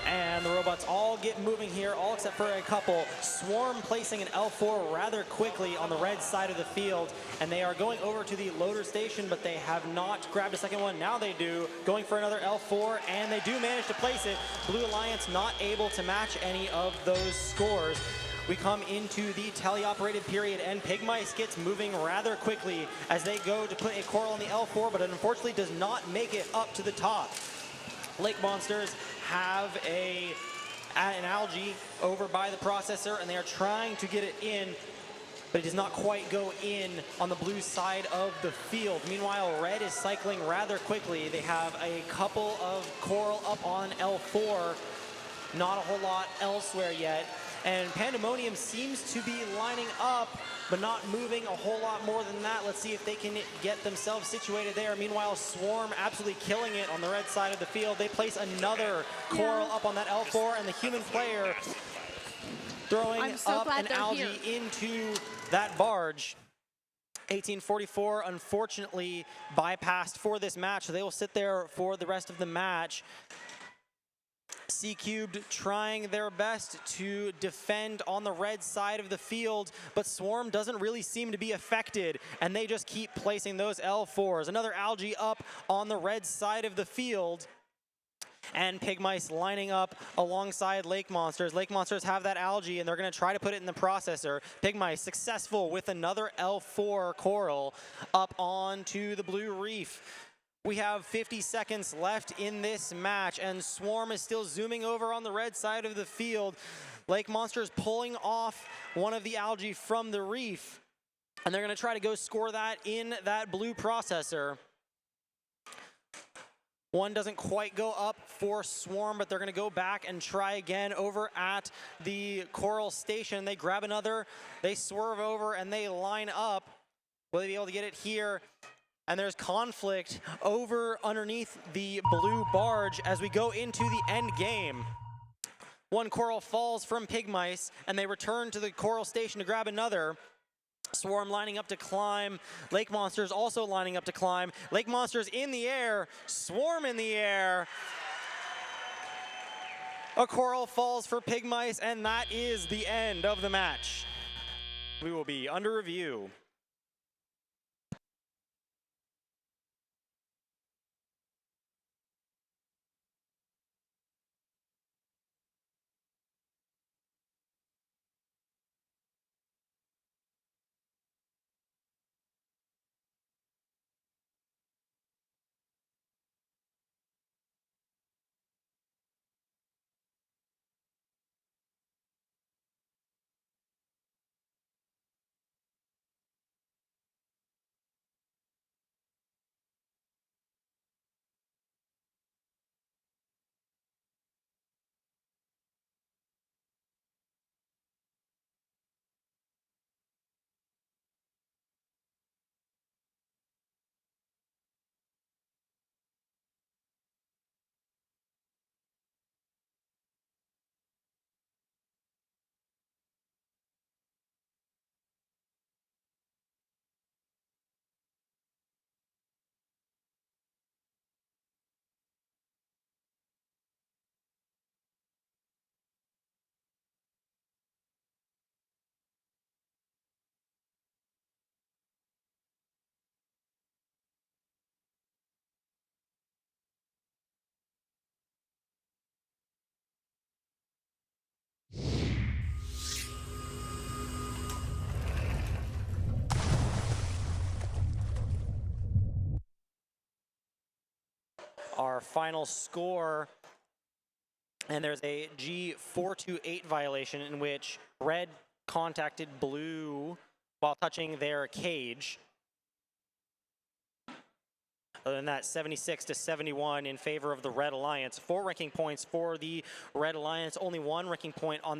And the robots all get moving here, all except for a couple. Swarm placing an L4 rather quickly on the red side of the field, and they are going over to the loader station, but they have not grabbed a second one. Now they do, going for another L4, and they do manage to place it. Blue Alliance not able to match any of those scores. We come into the teleoperated period, and Pigmice gets moving rather quickly as they go to put a coral on the L4, but it unfortunately does not make it up to the top. Lake Monsters have an algae over by the processor, and they are trying to get it in, but it does not quite go in on the blue side of the field. Meanwhile, red is cycling rather quickly. They have a couple of coral up on L4, not a whole lot elsewhere yet. And Pandemonium seems to be lining up, but not moving a whole lot more than that. Let's see if they can get themselves situated there. Meanwhile, Swarm absolutely killing it on the red side of the field. They place another coral up on that L4, and the human player throwing up an algae into that barge. 1844, unfortunately, bypassed for this match, so they will sit there for the rest of the match. C-Cubed trying their best to defend on the red side of the field, but Swarm doesn't really seem to be affected, and they just keep placing those L4s. Another algae up on the red side of the field, and Pigmice lining up alongside Lake Monsters. Lake Monsters have that algae, and they're going to try to put it in the processor. Pigmice successful with another L4 coral up onto the blue reef. We have 50 seconds left in this match, and Swarm is still zooming over on the red side of the field. Lake Monsters pulling off one of the algae from the reef, and they're going to try to go score that in that blue processor. One doesn't quite go up for Swarm, but they're going to go back and try again over at the coral station. They grab another, they swerve over, and they line up. Will they be able to get it here? And there's conflict over underneath the blue barge as we go into the end game. One coral falls from Pigmice, and they return to the coral station to grab another. Swarm lining up to climb. Lake Monsters also lining up to climb. Lake Monsters in the air. Swarm in the air. A coral falls for Pigmice, and that is the end of the match. We will be under review. Our final score, and there's a G428 violation in which red contacted blue while touching their cage. Other than that, 76-71 in favor of the Red Alliance. 4 ranking points for the Red Alliance, only 1 ranking point on that